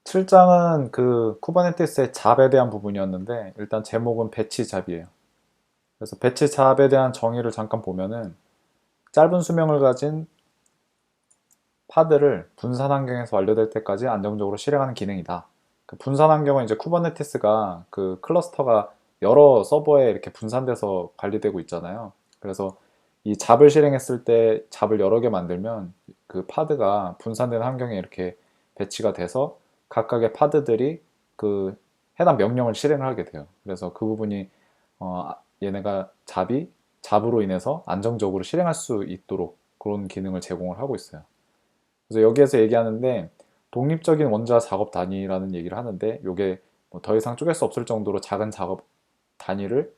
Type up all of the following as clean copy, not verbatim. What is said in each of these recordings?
7장은 그 쿠버네티스의 잡에 대한 부분이었는데 일단 제목은 배치 잡이에요. 그래서 배치 잡에 대한 정의를 잠깐 보면은 짧은 수명을 가진 파드를 분산 환경에서 완료될 때까지 안정적으로 실행하는 기능이다. 그 분산 환경은 이제 쿠버네티스가 그 클러스터가 여러 서버에 이렇게 분산돼서 관리되고 있잖아요. 그래서 이 잡을 실행했을 때 잡을 여러 개 만들면 그 파드가 분산된 환경에 이렇게 배치가 돼서 각각의 파드들이 그 해당 명령을 실행을 하게 돼요. 그래서 그 부분이 얘네가 잡으로 인해서 안정적으로 실행할 수 있도록 그런 기능을 제공을 하고 있어요. 그래서 여기에서 얘기하는데 독립적인 원자 작업 단위라는 얘기를 하는데 이게 뭐더 이상 쪼갤 수 없을 정도로 작은 작업 단위를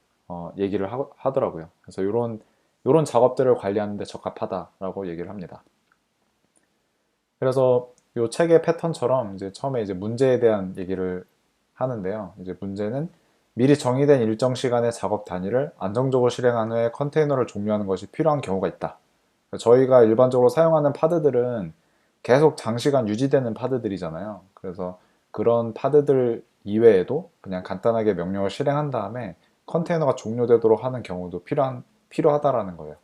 얘기를 하더라고요. 그래서 이런 작업들을 관리하는 데 적합하다라고 얘기를 합니다. 그래서 이 책의 패턴처럼 이제 처음에 이제 문제에 대한 얘기를 하는데요. 이제 문제는 미리 정의된 일정 시간의 작업 단위를 안정적으로 실행한 후에 컨테이너를 종료하는 것이 필요한 경우가 있다. 저희가 일반적으로 사용하는 파드들은 계속 장시간 유지되는 파드들이잖아요. 그래서 그런 파드들 이외에도 그냥 간단하게 명령을 실행한 다음에 컨테이너가 종료되도록 하는 경우도 필요하다라는 거예요.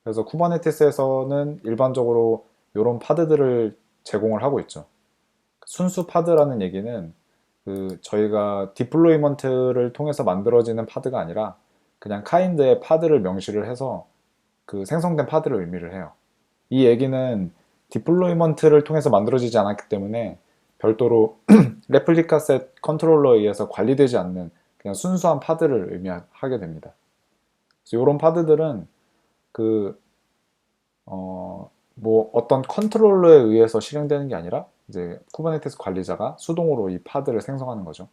그래서 쿠버네티스에서는 일반적으로 이런 파드들을 제공을 하고 있죠. 순수 파드라는 얘기는 그 저희가 디플로이먼트를 통해서 만들어지는 파드가 아니라 그냥 카인드의 파드를 명시를 해서 그 생성된 파드를 의미를 해요. 이 얘기는 디플로이먼트를 통해서 만들어지지 않았기 때문에 별도로 레플리카 셋 컨트롤러에 의해서 관리되지 않는 그냥 순수한 파드를 의미하게 됩니다. 그래서 이런 파드들은 그 뭐 어떤 컨트롤러에 의해서 실행되는 게 아니라 이제 쿠버네티스 관리자가 수동으로 이 파드를 생성하는 거죠.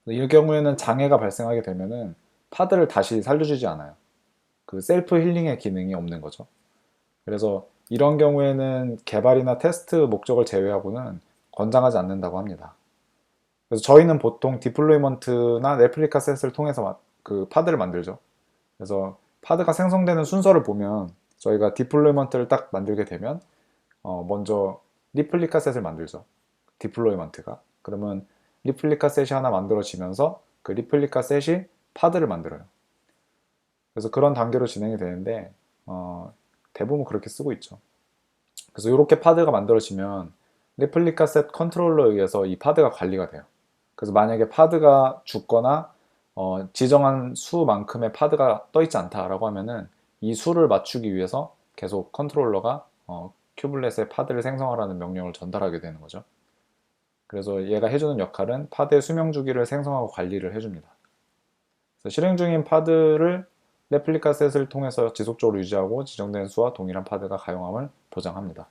이 경우에는 장애가 발생하게 되면은 파드를 다시 살려주지 않아요. 그 셀프 힐링의 기능이 없는 거죠. 그래서 이런 경우에는 개발이나 테스트 목적을 제외하고는 권장하지 않는다고 합니다. 그래서 저희는 보통 디플로이먼트나 레플리카 셋을 통해서 그 파드를 만들죠. 그래서 파드가 생성되는 순서를 보면 저희가 디플로이먼트를 딱 만들게 되면 먼저 리플리카 셋을 만들죠. 디플로이먼트가. 그러면 리플리카 셋이 하나 만들어지면서 그 리플리카 셋이 파드를 만들어요. 그래서 그런 단계로 진행이 되는데 대부분 그렇게 쓰고 있죠. 그래서 이렇게 파드가 만들어지면 레플리카 셋 컨트롤러에 의해서 이 파드가 관리가 돼요. 그래서 만약에 파드가 죽거나 지정한 수만큼의 파드가 떠 있지 않다라고 하면은 이 수를 맞추기 위해서 계속 컨트롤러가 큐블렛에 파드를 생성하라는 명령을 전달하게 되는 거죠. 그래서 얘가 해주는 역할은 파드의 수명 주기를 생성하고 관리를 해줍니다. 그래서 실행 중인 파드를 레플리카 셋을 통해서 지속적으로 유지하고 지정된 수와 동일한 파드가 가용함을 보장합니다.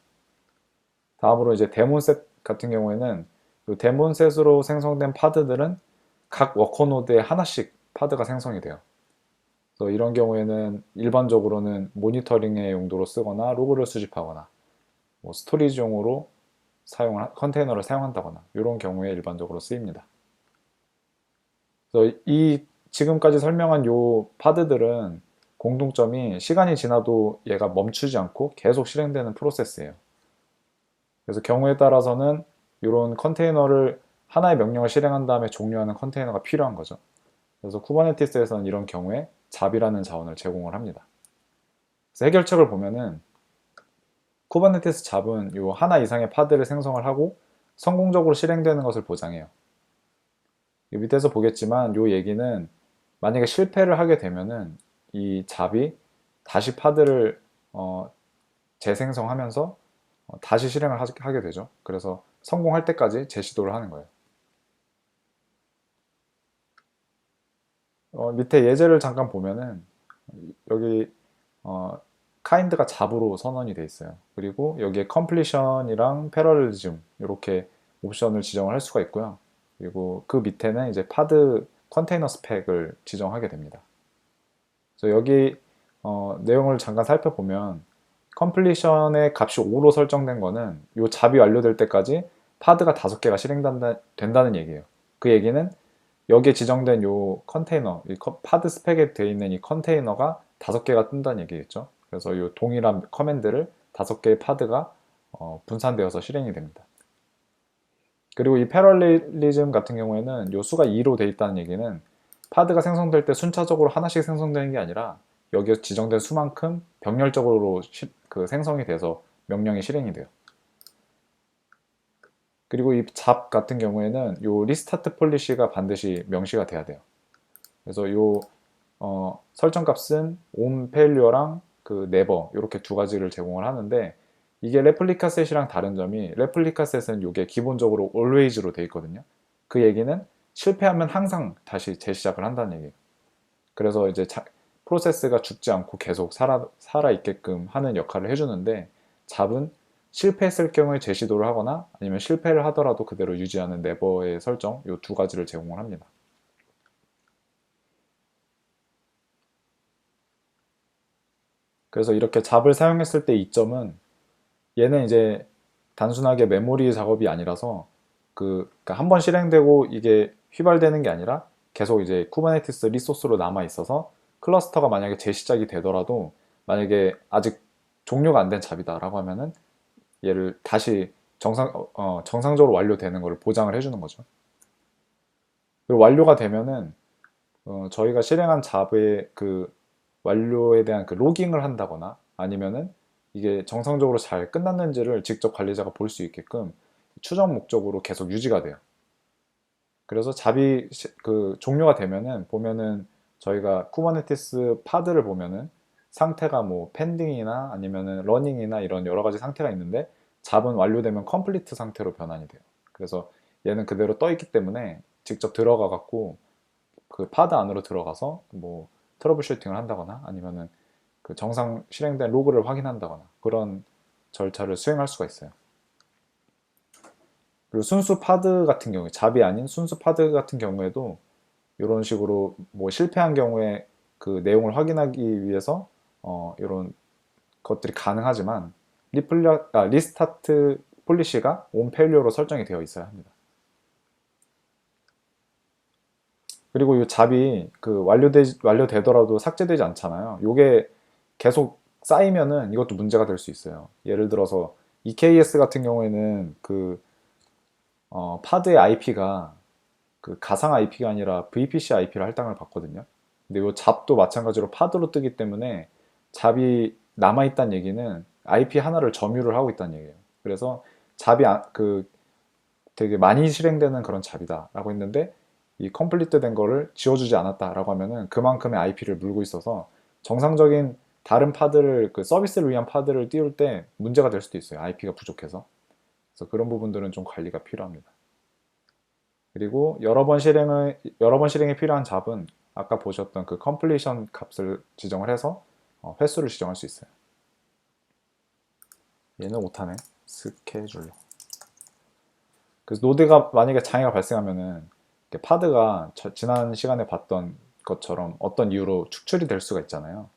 다음으로 이제 데몬셋 같은 경우에는 이 데몬셋으로 생성된 파드들은 각 워커 노드에 하나씩 파드가 생성이 돼요. 그래서 이런 경우에는 일반적으로는 모니터링의 용도로 쓰거나 로그를 수집하거나 뭐 스토리지용으로 컨테이너를 사용한다거나 이런 경우에 일반적으로 쓰입니다. 그래서 이 지금까지 설명한 요 파드들은 공통점이 시간이 지나도 얘가 멈추지 않고 계속 실행되는 프로세스예요. 그래서 경우에 따라서는 이런 컨테이너를 하나의 명령을 실행한 다음에 종료하는 컨테이너가 필요한 거죠. 그래서 쿠버네티스에서는 이런 경우에 잡이라는 자원을 제공을 합니다. 그래서 해결책을 보면은 쿠버네티스 잡은 이 하나 이상의 파드를 생성을 하고 성공적으로 실행되는 것을 보장해요. 이 밑에서 보겠지만 이 얘기는 만약에 실패를 하게 되면은 이 잡이 다시 파드를 재생성하면서 다시 실행을 하게 되죠. 그래서 성공할 때까지 재시도를 하는 거예요. 밑에 예제를 잠깐 보면은 여기 카인드가 잡으로 선언이 돼 있어요. 그리고 여기에 completion이랑 parallelism 이렇게 옵션을 지정을 할 수가 있고요. 그리고 그 밑에는 이제 파드 컨테이너 스펙을 지정하게 됩니다. 그래서 여기 내용을 잠깐 살펴보면 completion의 값이 5로 설정된 거는 이 잡이 완료될 때까지 파드가 5개가 실행된다는 얘기예요. 그 얘기는 여기에 지정된 이 컨테이너, 이 파드 스펙에 되어 있는 이 컨테이너가 5개가 뜬다는 얘기겠죠. 그래서 이 동일한 커맨드를 5개의 파드가 분산되어서 실행이 됩니다. 그리고 이 패럴리즘 같은 경우에는 요 수가 2로 돼 있다는 얘기는 파드가 생성될 때 순차적으로 하나씩 생성되는 게 아니라 여기에 지정된 수만큼 병렬적으로 그 생성이 돼서 명령이 실행이 돼요. 그리고 이 잡 같은 경우에는 요 리스타트 폴리시가 반드시 명시가 돼야 돼요. 그래서 요 설정 값은 on failure랑 그 never 이렇게 두 가지를 제공을 하는데 이게 레플리카 셋이랑 다른 점이 레플리카 셋은 이게 기본적으로 always로 돼 있거든요. 그 얘기는 실패하면 항상 다시 재시작을 한다는 얘기예요. 그래서 이제 프로세스가 죽지 않고 계속 살아 있게끔 하는 역할을 해주는데 잡은 실패했을 경우에 재시도를 하거나 아니면 실패를 하더라도 그대로 유지하는 네버의 설정 이 두 가지를 제공을 합니다. 그래서 이렇게 잡을 사용했을 때 이점은 얘는 이제 단순하게 메모리 작업이 아니라서 그러니까 한번 실행되고 이게 휘발되는 게 아니라 계속 이제 쿠버네티스 리소스로 남아 있어서 클러스터가 만약에 재시작이 되더라도 만약에 아직 종료가 안 된 잡이다라고 하면은 얘를 다시 정상적으로 완료되는 것을 보장을 해주는 거죠. 그리고 완료가 되면은 저희가 실행한 잡의 그 완료에 대한 그 로깅을 한다거나 아니면은 이게 정상적으로 잘 끝났는지를 직접 관리자가 볼 수 있게끔 추적 목적으로 계속 유지가 돼요. 그래서 잡이 그 종료가 되면은 보면은 저희가 쿠버네티스 파드를 보면은 상태가 뭐 펜딩이나 아니면은 러닝이나 이런 여러 가지 상태가 있는데 잡은 완료되면 컴플리트 상태로 변환이 돼요. 그래서 얘는 그대로 떠 있기 때문에 직접 들어가 갖고 그 파드 안으로 들어가서 뭐 트러블 슈팅을 한다거나 아니면은 그 정상 실행된 로그를 확인한다거나 그런 절차를 수행할 수가 있어요. 그리고 순수 파드 같은 경우에 잡이 아닌 순수 파드 같은 경우에도 이런 식으로 뭐 실패한 경우에 그 내용을 확인하기 위해서 이런 것들이 가능하지만 리스타트 폴리시가 온 페일리어로 설정이 되어 있어야 합니다. 그리고 이 잡이 그 완료되더라도 삭제되지 않잖아요. 이게 계속 쌓이면은 이것도 문제가 될 수 있어요. 예를 들어서 EKS 같은 경우에는 그 파드의 IP가 그 가상 IP가 아니라 VPC IP를 할당을 받거든요. 근데 이 잡도 마찬가지로 파드로 뜨기 때문에 잡이 남아있다는 얘기는 IP 하나를 점유를 하고 있다는 얘기예요. 그래서 잡이 그 되게 많이 실행되는 그런 잡이다라고 했는데 이 컴플리트 된 거를 지워주지 않았다라고 하면은 그만큼의 IP를 물고 있어서 정상적인 다른 파드를 그 서비스를 위한 파드를 띄울 때 문제가 될 수도 있어요. IP가 부족해서. 그래서 그런 부분들은 좀 관리가 필요합니다. 그리고 여러 번 실행이 필요한 잡은 아까 보셨던 그 컴플리션 값을 지정을 해서 횟수를 지정할 수 있어요. 얘는 못하네. 스케줄러. 그래서 노드가 만약에 장애가 발생하면은 파드가 지난 시간에 봤던 것처럼 어떤 이유로 축출이 될 수가 있잖아요.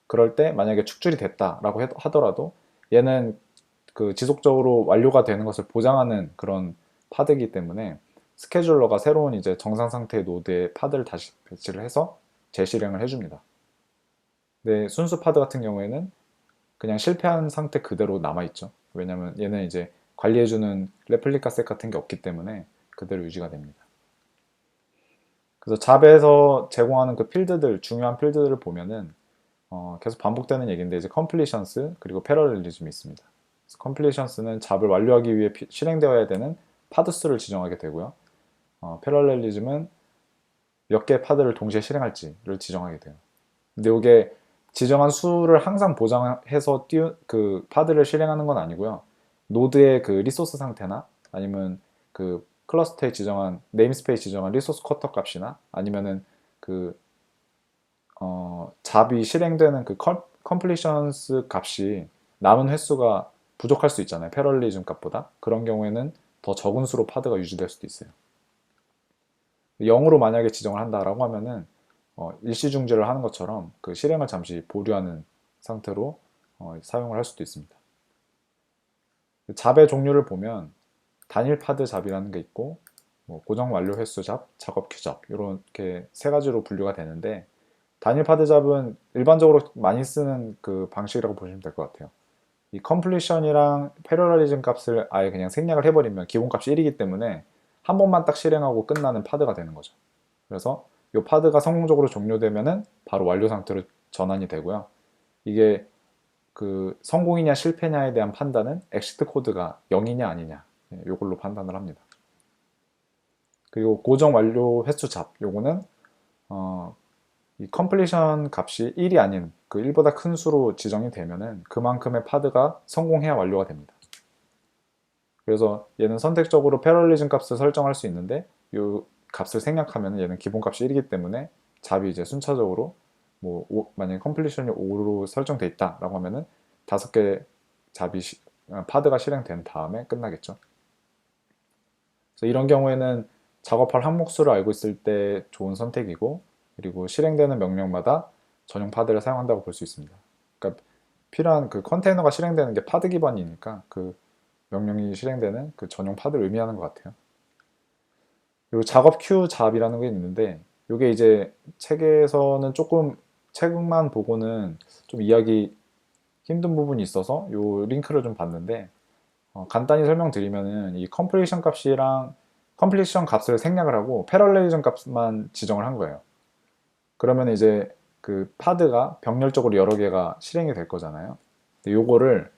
그럴 때 만약에 축출이 됐다라고 하더라도 얘는 그 지속적으로 완료가 되는 것을 보장하는 그런 파드이기 때문에 스케줄러가 새로운 이제 정상 상태의 노드에 파드를 다시 배치를 해서 재실행을 해줍니다. 근데 순수 파드 같은 경우에는 그냥 실패한 상태 그대로 남아있죠. 왜냐면 얘는 이제 관리해주는 레플리카 셋 같은 게 없기 때문에 그대로 유지가 됩니다. 그래서 잡에서 제공하는 그 필드들, 중요한 필드들을 보면은 계속 반복되는 얘기인데 이제 컴플리션스 그리고 패러렐리즘이 있습니다. 컴플리션스는 잡을 완료하기 위해 실행되어야 되는 파드 수를 지정하게 되고요. 패러렐리즘은 몇 개의 파드를 동시에 실행할지를 지정하게 돼요. 근데 이게 지정한 수를 항상 보장해서 그 파드를 실행하는 건 아니고요. 노드의 그 리소스 상태나 아니면 그 클러스터에 지정한 네임스페이스 지정한 리소스 쿼터 값이나 아니면은 그 잡이 실행되는 그 컴플리션스 값이 남은 횟수가 부족할 수 있잖아요. 패럴리즘 값보다. 그런 경우에는 더 적은 수로 파드가 유지될 수도 있어요. 0으로 만약에 지정을 한다라고 하면은 일시 중지를 하는 것처럼 그 실행을 잠시 보류하는 상태로 사용을 할 수도 있습니다. 잡의 종류를 보면 단일 파드 잡이라는 게 있고 뭐 고정 완료 횟수 잡, 작업 큐 잡 이렇게 세 가지로 분류가 되는데 단일 파드 잡은 일반적으로 많이 쓰는 그 방식이라고 보시면 될 것 같아요. 이 컴플리션이랑 패러럴리즘 값을 아예 그냥 생략을 해버리면 기본값이 1이기 때문에 한 번만 딱 실행하고 끝나는 파드가 되는 거죠. 그래서 이 파드가 성공적으로 종료되면은 바로 완료 상태로 전환이 되고요. 이게 그 성공이냐 실패냐에 대한 판단은 엑시트 코드가 0이냐 아니냐 이걸로 판단을 합니다. 그리고 고정 완료 횟수 잡 요거는 이 컴플리션 값이 1이 아닌 그 1보다 큰 수로 지정이 되면은 그만큼의 파드가 성공해야 완료가 됩니다. 그래서 얘는 선택적으로 패럴리즘 값을 설정할 수 있는데 이 값을 생략하면 얘는 기본값이 1이기 때문에 잡이 이제 순차적으로 만약에 컴플리션이 5로 설정돼 있다라고 하면은 5개 잡이 파드가 실행된 다음에 끝나겠죠. 그래서 이런 경우에는 작업할 항목수를 알고 있을 때 좋은 선택이고, 그리고 실행되는 명령마다 전용 파드를 사용한다고 볼 수 있습니다. 그러니까 필요한 그 컨테이너가 실행되는 게 파드 기반이니까 그 명령이 실행되는 그 전용 파드를 의미하는 것 같아요. 그리고 작업 큐 잡이라는 게 있는데, 이게 이제 책에서는 조금 책만 보고는 좀 이해하기 힘든 부분이 있어서 이 링크를 좀 봤는데, 간단히 설명드리면은 이 컴플리션 값을 생략을 하고 패럴렐리즘 값만 지정을 한 거예요. 그러면 이제 그 파드가 병렬적으로 여러 개가 실행이 될 거잖아요. 요거를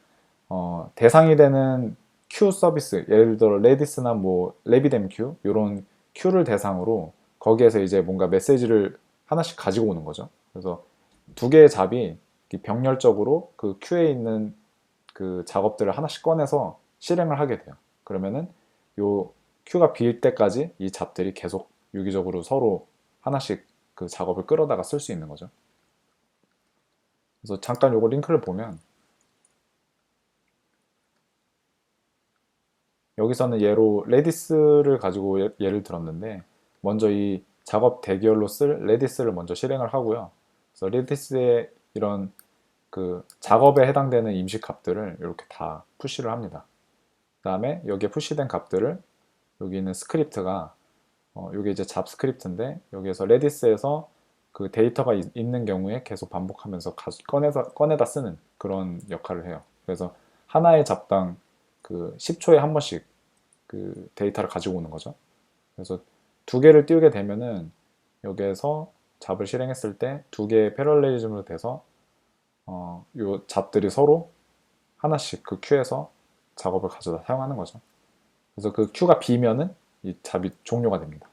대상이 되는 큐 서비스, 예를 들어 레디스나 뭐 레비뎀 이런 큐를 대상으로 거기에서 이제 뭔가 메시지를 하나씩 가지고 오는 거죠. 그래서 두 개의 잡이 병렬적으로 그 큐에 있는 그 작업들을 하나씩 꺼내서 실행을 하게 돼요. 그러면은 요 큐가 비일 때까지 이 잡들이 계속 유기적으로 서로 하나씩 그 작업을 끌어다가 쓸 수 있는 거죠. 그래서 잠깐 요거 링크를 보면 여기서는 예로 레디스를 가지고 예를 들었는데, 먼저 이 작업 대기열로 쓸 레디스를 먼저 실행을 하고요. 그래서 레디스의 이런 그 작업에 해당되는 임시 값들을 이렇게 다 푸시를 합니다. 그 다음에 여기에 푸시된 값들을 여기 있는 스크립트가 이게 이제 잡 스크립트인데, 여기에서 레디스에서 그 데이터가 있는 경우에 계속 반복하면서 꺼내다 쓰는 그런 역할을 해요. 그래서 하나의 잡당 그 10초에 한 번씩 그 데이터를 가지고 오는 거죠. 그래서 두 개를 띄우게 되면은 여기에서 잡을 실행했을 때 두 개의 패럴렐리즘으로 돼서 요 잡들이 서로 하나씩 그 큐에서 작업을 가져다 사용하는 거죠. 그래서 그 큐가 비면은 이 잡이 종료가 됩니다.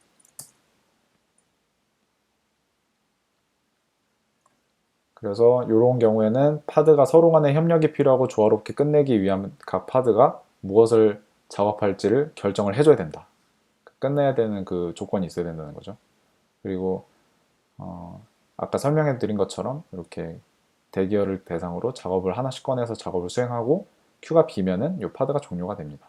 그래서 이런 경우에는 파드가 서로 간의 협력이 필요하고 조화롭게 끝내기 위한 각 파드가 무엇을 작업할지를 결정을 해줘야 된다. 끝내야 되는 그 조건이 있어야 된다는 거죠. 그리고 아까 설명해 드린 것처럼 이렇게 대기열을 대상으로 작업을 하나씩 꺼내서 작업을 수행하고 큐가 비면은 이 파드가 종료가 됩니다.